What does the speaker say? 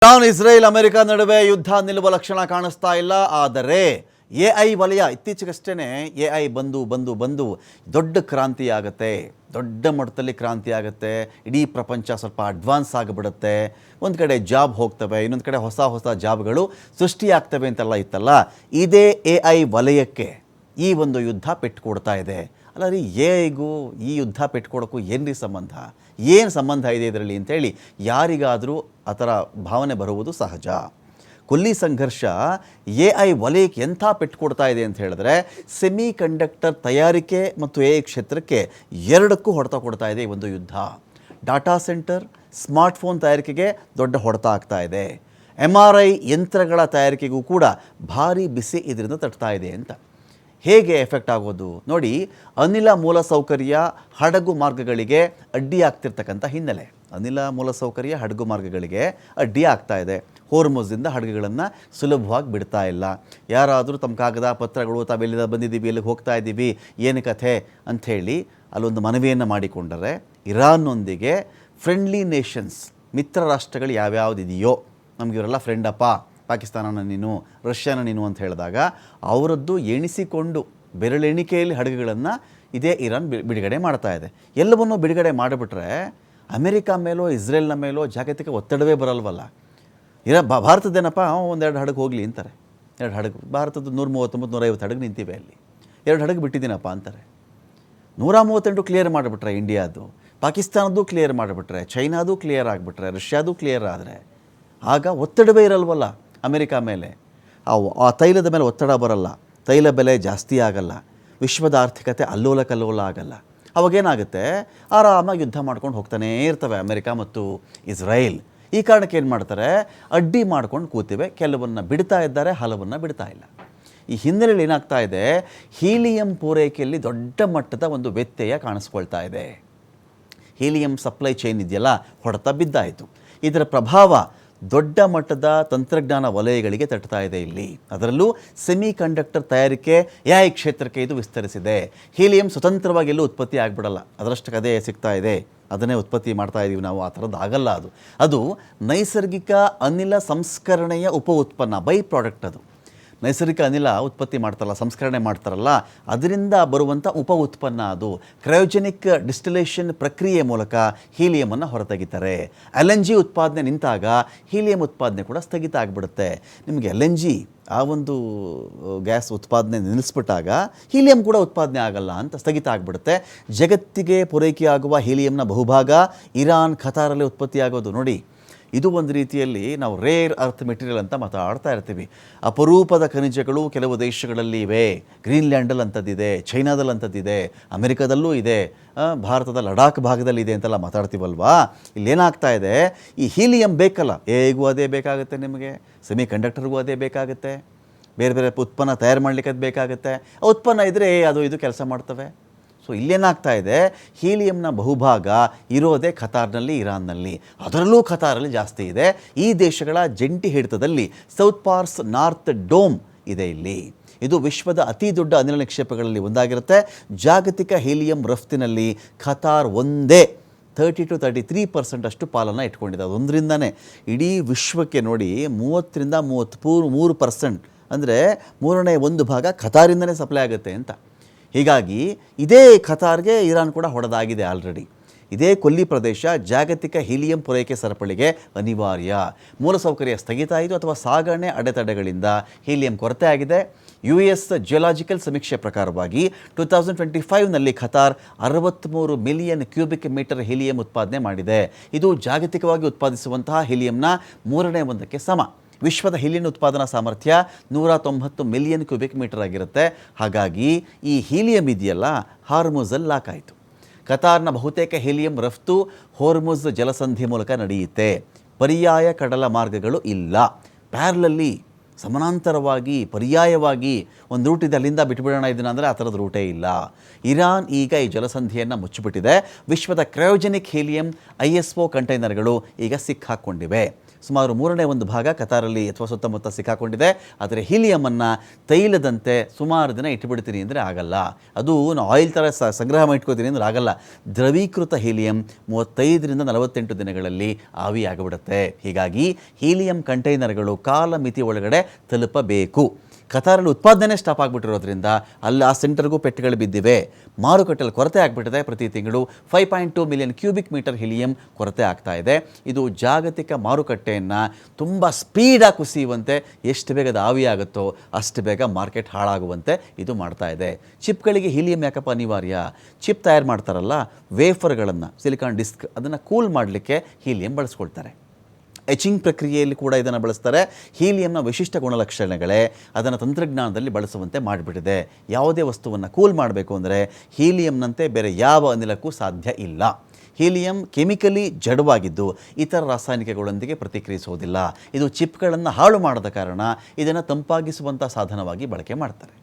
Iran Israel America ನಡುವೆ ಯುದ್ಧ ನಿಲ್ಲುವ ಲಕ್ಷಣ ಕಾಣಿಸ್ತಾ ಇಲ್ಲ. ಆದರೆ ಎಐ ವಲಯ ಇತ್ತೀಚೆಗಷ್ಟೇ ಎಐ ಬಂದು ದೊಡ್ಡ ಕ್ರಾಂತಿ ಆಗುತ್ತೆ, ದೊಡ್ಡ ಮಟ್ಟದಲ್ಲಿ ಕ್ರಾಂತಿ ಆಗುತ್ತೆ. ಇಡೀ ಪ್ರಪಂಚ ಸ್ವಲ್ಪ ಅಡ್ವಾನ್ಸ್ ಆಗಿಬಿಡುತ್ತೆ. ಒಂದು ಕಡೆ ಜಾಬ್ ಹೋಗ್ತವೆ, ಇನ್ನೊಂದು ಕಡೆ ಹೊಸ ಜಾಬ್ಗಳು ಸೃಷ್ಟಿಯಾಗ್ತವೆ ಅಂತೆಲ್ಲ ಇತ್ತಲ್ಲ. ಇದೇ ಎಐ ವಲಯಕ್ಕೆ ಈ ಒಂದು ಯುದ್ಧ ಪೆಟ್ಟು ಕೊಡ್ತಾ ಇದೆ. ಅಲ್ಲ ರೀ, ಎಐಗೂ ಈ ಯುದ್ಧ ಪೆಟ್ಕೊಡೋಕ್ಕೂ ಏನು ಸಂಬಂಧ, ಏನು ಸಂಬಂಧ ಇದೆ ಇದರಲ್ಲಿ ಅಂತೇಳಿ ಯಾರಿಗಾದರೂ ಆ ಥರ ಭಾವನೆ ಬರುವುದು ಸಹಜ. ಕೊಲ್ಲಿ ಸಂಘರ್ಷ ಎಐ ವಲಯಕ್ಕೆ ಎಂಥ ಪೆಟ್ಕೊಡ್ತಾ ಇದೆ ಅಂತ ಹೇಳಿದ್ರೆ, ಸೆಮಿ ಕಂಡಕ್ಟರ್ ತಯಾರಿಕೆ ಮತ್ತು ಎಐ ಕ್ಷೇತ್ರಕ್ಕೆ ಎರಡಕ್ಕೂ ಹೊಡೆತ ಕೊಡ್ತಾ ಇದೆ ಈ ಒಂದು ಯುದ್ಧ. ಡಾಟಾ ಸೆಂಟರ್, ಸ್ಮಾರ್ಟ್ಫೋನ್ ತಯಾರಿಕೆಗೆ ದೊಡ್ಡ ಹೊಡೆತ ಆಗ್ತಾ ಇದೆ. MRI ಯಂತ್ರಗಳ ತಯಾರಿಕೆಗೂ ಕೂಡ ಭಾರಿ ಬಿಸಿ ಇದರಿಂದ ತಟ್ತಾ ಇದೆ ಅಂತ. ಹೇಗೆ ಎಫೆಕ್ಟ್ ಆಗೋದು ನೋಡಿ, ಅನಿಲ ಮೂಲಸೌಕರ್ಯ ಹಡಗು ಮಾರ್ಗಗಳಿಗೆ ಅಡ್ಡಿ ಆಗ್ತಿರ್ತಕ್ಕಂಥ ಹಿನ್ನೆಲೆ. ಅನಿಲ ಮೂಲಸೌಕರ್ಯ ಹಡಗು ಮಾರ್ಗಗಳಿಗೆ ಅಡ್ಡಿ ಆಗ್ತಾ ಇದೆ. ಹೋರ್ಮುಜ್ದಿಂದ ಹಡಗುಗಳನ್ನು ಸುಲಭವಾಗಿ ಬಿಡ್ತಾ ಇಲ್ಲ. ಯಾರಾದರೂ ತಮ್ಮ ಕಾಗದ ಪತ್ರಗಳು ತಾವೆಲ್ಲಿಂದ ಬಂದಿದ್ದೀವಿ, ಎಲ್ಲಿಗೆ ಹೋಗ್ತಾ ಇದ್ದೀವಿ, ಏನು ಕಥೆ ಅಂಥೇಳಿ ಅಲ್ಲೊಂದು ಮನವಿಯನ್ನು ಮಾಡಿಕೊಂಡರೆ, ಇರಾನ್ನೊಂದಿಗೆ ಫ್ರೆಂಡ್ಲಿ ನೇಷನ್ಸ್ ಮಿತ್ರ ರಾಷ್ಟ್ರಗಳು ಯಾವ್ಯಾವುದಿದೆಯೋ, ನಮಗೆ ಇವರೆಲ್ಲ ಫ್ರೆಂಡಪ್ಪ, ಪಾಕಿಸ್ತಾನನ ನೀನು, ರಷ್ಯಾನ ನೀನು ಅಂತ ಹೇಳಿದಾಗ ಅವರದ್ದು ಎಣಿಸಿಕೊಂಡು ಬೆರಳೆಣಿಕೆಯಲ್ಲಿ ಹಡಗುಗಳನ್ನು ಇದೇ ಇರಾನ್ ಬಿಡುಗಡೆ ಮಾಡ್ತಾ ಇದೆ. ಎಲ್ಲವನ್ನೂ ಬಿಡುಗಡೆ ಮಾಡಿಬಿಟ್ರೆ ಅಮೆರಿಕ ಮೇಲೋ ಇಸ್ರೇಲ್ನ ಮೇಲೋ ಜಾಗತಿಕ ಒತ್ತಡವೇ ಬರಲ್ವಲ್ಲ. ಭಾರತದ್ದೇನಪ್ಪ, ಒಂದೆರಡು ಹಡಗು ಹೋಗಲಿ ಅಂತಾರೆ. ಎರಡು ಹಡಗು, ಭಾರತದ್ದು 139 150 ಹಡಗು ನಿಂತಿವೆ, ಅಲ್ಲಿ 2 ಹಡಗು ಬಿಟ್ಟಿದ್ದೀನಪ್ಪ ಅಂತಾರೆ. 138 ಕ್ಲಿಯರ್ ಮಾಡಿಬಿಟ್ರೆ ಇಂಡಿಯಾದು, ಪಾಕಿಸ್ತಾನದ್ದು ಕ್ಲಿಯರ್ ಮಾಡಿಬಿಟ್ರೆ, ಚೈನಾದು ಕ್ಲಿಯರ್ ಆಗಿಬಿಟ್ರೆ, ರಷ್ಯಾದು ಕ್ಲಿಯರ್ ಆದರೆ ಆಗ ಒತ್ತಡವೇ ಇರಲ್ವಲ್ಲ ಅಮೆರಿಕ ಮೇಲೆ. ಆ ತೈಲದ ಮೇಲೆ ಒತ್ತಡ ಬರಲ್ಲ, ತೈಲ ಬೆಲೆ ಜಾಸ್ತಿ ಆಗಲ್ಲ, ವಿಶ್ವದ ಆರ್ಥಿಕತೆ ಅಲ್ಲೋಲ ಕಲ್ಲೋಲ ಆಗಲ್ಲ. ಅವಾಗೇನಾಗುತ್ತೆ, ಆರಾಮಾಗಿ ಯುದ್ಧ ಮಾಡ್ಕೊಂಡು ಹೋಗ್ತಾನೇ ಇರ್ತವೆ ಅಮೆರಿಕ ಮತ್ತು ಇಸ್ರೇಲ್. ಈ ಕಾರಣಕ್ಕೆ ಏನು ಮಾಡ್ತಾರೆ, ಅಡ್ಡಿ ಮಾಡ್ಕೊಂಡು ಕೂತಿವೆ. ಕೆಲವನ್ನು ಬಿಡ್ತಾ ಇದ್ದಾರೆ, ಹಲವನ್ನು ಬಿಡ್ತಾ ಇಲ್ಲ. ಈ ಹಿನ್ನೆಲೆಯಲ್ಲಿ ಏನಾಗ್ತಾ ಇದೆ, ಹೀಲಿಯಂ ಪೂರೈಕೆಯಲ್ಲಿ ದೊಡ್ಡ ಮಟ್ಟದ ಒಂದು ವ್ಯತ್ಯಯ ಕಾಣಿಸ್ಕೊಳ್ತಾ ಇದೆ. ಹೀಲಿಯಂ ಸಪ್ಲೈ ಚೈನ್ ಇದೆಯಲ್ಲ, ಹೊಡೆತ ಬಿದ್ದಾಯಿತು. ಇದರ ಪ್ರಭಾವ ದೊಡ್ಡ ಮಟ್ಟದ ತಂತ್ರಜ್ಞಾನ ವಲಯಗಳಿಗೆ ತಟ್ತಾ ಇದೆ ಇಲ್ಲಿ. ಅದರಲ್ಲೂ ಸೆಮಿ ಕಂಡಕ್ಟರ್ ತಯಾರಿಕೆ ಎಐ ಕ್ಷೇತ್ರಕ್ಕೆ ಇದು ವಿಸ್ತರಿಸಿದೆ. ಹೀಲಿಯಂ ಸ್ವತಂತ್ರವಾಗಿ ಎಲ್ಲೂ ಉತ್ಪತ್ತಿ ಆಗಿಬಿಡಲ್ಲ, ಅದರಷ್ಟಕ್ಕೆ ಅದೇ ಸಿಗ್ತಾ ಇದೆ, ಅದನ್ನೇ ಉತ್ಪತ್ತಿ ಮಾಡ್ತಾ ಇದ್ದೀವಿ ನಾವು. ಆ ಥರದ್ದು ಆಗಲ್ಲ. ಅದು ನೈಸರ್ಗಿಕ ಅನಿಲ ಸಂಸ್ಕರಣೆಯ ಉಪ ಉತ್ಪನ್ನ, ಬೈ ಪ್ರಾಡಕ್ಟ್. ಅದು ನೈಸರ್ಗಿಕ ಅನಿಲ ಉತ್ಪತ್ತಿ ಮಾಡ್ತಾರಲ್ಲ, ಸಂಸ್ಕರಣೆ ಮಾಡ್ತಾರಲ್ಲ, ಅದರಿಂದ ಬರುವಂಥ ಉಪ ಉತ್ಪನ್ನ. ಅದು ಕ್ರಯೋಜೆನಿಕ್ ಡಿಸ್ಟಿಲೇಷನ್ ಪ್ರಕ್ರಿಯೆ ಮೂಲಕ ಹೀಲಿಯಮನ್ನು ಹೊರತೆಗಿತಾರೆ. LNG ಉತ್ಪಾದನೆ ನಿಂತಾಗ ಹೀಲಿಯಂ ಉತ್ಪಾದನೆ ಕೂಡ ಸ್ಥಗಿತ ಆಗಿಬಿಡುತ್ತೆ. ನಿಮಗೆ LNG ಆ ಒಂದು ಗ್ಯಾಸ್ ಉತ್ಪಾದನೆ ನಿಲ್ಲಿಸ್ಬಿಟ್ಟಾಗ ಹೀಲಿಯಂ ಕೂಡ ಉತ್ಪಾದನೆ ಆಗಲ್ಲ ಅಂತ ಸ್ಥಗಿತ ಆಗಿಬಿಡುತ್ತೆ. ಜಗತ್ತಿಗೆ ಪೂರೈಕೆಯಾಗುವ ಹೀಲಿಯಂನ ಬಹುಭಾಗ ಇರಾನ್, ಖತಾರಲ್ಲಿ ಉತ್ಪತ್ತಿಯಾಗೋದು. ನೋಡಿ, ಇದು ಒಂದು ರೀತಿಯಲ್ಲಿ ನಾವು ರೇರ್ ಅರ್ತ್ ಮೆಟೀರಿಯಲ್ ಅಂತ ಮಾತಾಡ್ತಾ ಇರ್ತೀವಿ. ಅಪರೂಪದ ಖನಿಜಗಳು ಕೆಲವು ದೇಶಗಳಲ್ಲಿ ಇವೆ. ಗ್ರೀನ್ಲ್ಯಾಂಡಲ್ಲಿ ಅಂಥದ್ದಿದೆ, ಚೈನಾದಲ್ಲಿ ಅಂಥದ್ದಿದೆ, ಅಮೆರಿಕದಲ್ಲೂ ಇದೆ, ಭಾರತದ ಲಡಾಖ್ ಭಾಗದಲ್ಲಿ ಇದೆ ಅಂತೆಲ್ಲ ಮಾತಾಡ್ತೀವಲ್ವಾ. ಇಲ್ಲೇನಾಗ್ತಾ ಇದೆ, ಈ ಹೀಲಿಯಂ ಬೇಕಲ್ಲ, ಹೇಗೂ ಅದೇ ಬೇಕಾಗುತ್ತೆ, ನಿಮಗೆ ಸೆಮಿ ಕಂಡಕ್ಟರ್ಗೂ ಅದೇ ಬೇಕಾಗುತ್ತೆ, ಬೇರೆ ಉತ್ಪನ್ನ ತಯಾರು ಮಾಡಲಿಕ್ಕೆ ಅದು ಬೇಕಾಗುತ್ತೆ. ಉತ್ಪನ್ನ ಇದ್ದರೆ ಅದು ಇದು ಕೆಲಸ ಮಾಡ್ತವೆ. ಸೊ ಇಲ್ಲೇನಾಗ್ತಾ ಇದೆ, ಹೀಲಿಯಂನ ಬಹುಭಾಗ ಇರೋದೇ ಖತಾರ್ನಲ್ಲಿ, ಇರಾನ್ನಲ್ಲಿ. ಅದರಲ್ಲೂ ಖತಾರಲ್ಲಿ ಜಾಸ್ತಿ ಇದೆ. ಈ ದೇಶಗಳ ಜಂಟಿ ಹಿಡಿತದಲ್ಲಿ ಸೌತ್ ಪಾರ್ಸ್ ನಾರ್ತ್ ಡೋಮ್ ಇದೆ ಇಲ್ಲಿ. ಇದು ವಿಶ್ವದ ಅತಿ ದೊಡ್ಡ ಅನಿಲ ನಿಕ್ಷೇಪಗಳಲ್ಲಿ ಒಂದಾಗಿರುತ್ತೆ. ಜಾಗತಿಕ ಹೀಲಿಯಂ ರಫ್ತಿನಲ್ಲಿ ಖತಾರ್ ಒಂದೇ 30 to 33% ಅಷ್ಟು ಪಾಲನ್ನು ಇಟ್ಕೊಂಡಿದೆ. ಅದೊಂದರಿಂದನೇ ಇಡೀ ವಿಶ್ವಕ್ಕೆ ನೋಡಿ 30 to 33%, ಅಂದರೆ 1/3 ಭಾಗ ಖತಾರಿಂದನೇ ಸಪ್ಲೈ ಆಗುತ್ತೆ ಅಂತ. ಹೀಗಾಗಿ ಇದೇ ಖತಾರ್ಗೆ ಇರಾನ್ ಕೂಡ ಹೊಡೆದಾಗಿದೆ ಆಲ್ರೆಡಿ. ಇದೇ ಕೊಲ್ಲಿ ಪ್ರದೇಶ ಜಾಗತಿಕ ಹೀಲಿಯಂ ಪೂರೈಕೆ ಸರಪಳಿಗೆ ಅನಿವಾರ್ಯ. ಮೂಲಸೌಕರ್ಯ ಸ್ಥಗಿತ ಆಯಿತು ಅಥವಾ ಸಾಗಣೆ ಅಡೆತಡೆಗಳಿಂದ ಹೀಲಿಯಂ ಕೊರತೆ ಆಗಿದೆ. US ಜಿಯೋಲಾಜಿಕಲ್ ಸಮೀಕ್ಷೆ ಪ್ರಕಾರವಾಗಿ 2025ನಲ್ಲಿ Qatar 63 million cubic metre helium ಉತ್ಪಾದನೆ ಮಾಡಿದೆ. ಇದು ಜಾಗತಿಕವಾಗಿ ಉತ್ಪಾದಿಸುವಂತಹ ಹೀಲಿಯಂನ 1/3 ಸಮ. ವಿಶ್ವದ ಹೀಲಿಯಂ ಉತ್ಪಾದನಾ ಸಾಮರ್ಥ್ಯ 190 ಮಿಲಿಯನ್ ಕ್ಯೂಬಿಕ್ ಮೀಟರ್ ಆಗಿರುತ್ತೆ. ಹಾಗಾಗಿ ಈ ಹೀಲಿಯಂ ಇದೆಯಲ್ಲ, ಹಾರ್ಮುಜಲ್ಲಿ ಲಾಕ್ ಆಯಿತು. ಕತಾರ್ನ ಬಹುತೇಕ ಹೀಲಿಯಂ ರಫ್ತು ಹೋರ್ಮುಜ್ ಜಲಸಂಧಿ ಮೂಲಕ ನಡೆಯುತ್ತೆ. ಪರ್ಯಾಯ ಕಡಲ ಮಾರ್ಗಗಳು ಇಲ್ಲ. ಪ್ಯಾರಲಲ್ಲಿ ಸಮಾನಾಂತರವಾಗಿ ಪರ್ಯಾಯವಾಗಿ ಒಂದು ರೂಟ್ ಇದೆ, ಅಲ್ಲಿಂದ ಬಿಟ್ಬಿಡೋಣ ಇದನ್ನು ಅಂದರೆ ಆ ಥರದ ರೂಟೇ ಇಲ್ಲ. ಇರಾನ್ ಈಗ ಈ ಜಲಸಂಧಿಯನ್ನು ಮುಚ್ಚಿಬಿಟ್ಟಿದೆ. ವಿಶ್ವದ ಕ್ರಯೋಜೆನಿಕ್ ಹೀಲಿಯಂ ISO ಕಂಟೈನರ್ಗಳು ಈಗ ಸಿಕ್ಕಾಕ್ಕೊಂಡಿವೆ. ಸುಮಾರು 1/3 ಭಾಗ ಕತಾರಲ್ಲಿ ಅಥವಾ ಸುತ್ತಮುತ್ತ ಸಿಕ್ಕಾಕೊಂಡಿದೆ. ಆದರೆ ಹೀಲಿಯಮನ್ನು ತೈಲದಂತೆ ಸುಮಾರು ದಿನ ಇಟ್ಬಿಡ್ತೀನಿ ಅಂದರೆ ಆಗಲ್ಲ. ಅದು ಆಯಿಲ್ ಥರ ಸಂಗ್ರಹ ಮಾಡಿಟ್ಕೋತೀನಿ ಅಂದರೆ ಆಗಲ್ಲ. ದ್ರವೀಕೃತ ಹೀಲಿಯಂ 35ರಿಂದ 48 ದಿನಗಳಲ್ಲಿ ಆವಿಯಾಗಿಬಿಡುತ್ತೆ. ಹೀಗಾಗಿ ಹೀಲಿಯಂ ಕಂಟೈನರ್ಗಳು ಕಾಲಮಿತಿ ಒಳಗಡೆ ತಲುಪಬೇಕು. ಕತಾರಲ್ಲಿ ಉತ್ಪಾದನೆ ಸ್ಟಾಪ್ ಆಗಿಬಿಟ್ಟಿರೋದ್ರಿಂದ ಅಲ್ಲಿ ಆ ಸೆಂಟರ್ಗೂ ಪೆಟ್ಟುಗಳು ಬಿದ್ದಿವೆ. ಮಾರುಕಟ್ಟೆಯಲ್ಲಿ ಕೊರತೆ ಆಗಿಬಿಟ್ಟಿದೆ. ಪ್ರತಿ ತಿಂಗಳು 5.2 ಮಿಲಿಯನ್ ಕ್ಯೂಬಿಕ್ ಮೀಟರ್ ಹೀಲಿಯಂ ಕೊರತೆ ಆಗ್ತಾ ಇದೆ. ಇದು ಜಾಗತಿಕ ಮಾರುಕಟ್ಟೆಯನ್ನು ತುಂಬ ಸ್ಪೀಡಾಗಿ ಕುಸಿಯುವಂತೆ, ಎಷ್ಟು ಬೇಗ ಅದು ಆವಿಯಾಗುತ್ತೋ ಅಷ್ಟು ಬೇಗ ಮಾರ್ಕೆಟ್ ಹಾಳಾಗುವಂತೆ ಇದು ಮಾಡ್ತಾ ಇದೆ. ಚಿಪ್ಗಳಿಗೆ ಹೀಲಿಯಂ ಯಾಕಪ್ಪ ಅನಿವಾರ್ಯ? ಚಿಪ್ ತಯಾರು ಮಾಡ್ತಾರಲ್ಲ, ವೇಫರ್ಗಳನ್ನು, ಸಿಲಿಕಾನ್ ಡಿಸ್ಕ್, ಅದನ್ನು ಕೂಲ್ ಮಾಡಲಿಕ್ಕೆ ಹೀಲಿಯಂ ಬಳಸ್ಕೊಳ್ತಾರೆ. ಎಚಿಂಗ್ ಪ್ರಕ್ರಿಯೆಯಲ್ಲಿ ಕೂಡ ಇದನ್ನು ಬಳಸ್ತಾರೆ. ಹೀಲಿಯಂನ ವಿಶಿಷ್ಟ ಗುಣಲಕ್ಷಣಗಳೇ ಅದನ್ನು ತಂತ್ರಜ್ಞಾನದಲ್ಲಿ ಬಳಸುವಂತೆ ಮಾಡಿಬಿಟ್ಟಿದೆ. ಯಾವುದೇ ವಸ್ತುವನ್ನು ಕೂಲ್ ಮಾಡಬೇಕು ಅಂದರೆ ಹೀಲಿಯಂನಂತೆ ಬೇರೆ ಯಾವ ಅನಿಲಕ್ಕೂ ಸಾಧ್ಯ ಇಲ್ಲ. ಹೀಲಿಯಂ ಕೆಮಿಕಲಿ ಜಡವಾಗಿದ್ದು ಇತರ ರಾಸಾಯನಿಕಗಳೊಂದಿಗೆ ಪ್ರತಿಕ್ರಿಯಿಸುವುದಿಲ್ಲ. ಇದು ಚಿಪ್ಗಳನ್ನು ಹಾಳು ಮಾಡದ ಕಾರಣ ಇದನ್ನು ತಂಪಾಗಿಸುವಂಥ ಸಾಧನವಾಗಿ ಬಳಕೆ ಮಾಡ್ತಾರೆ.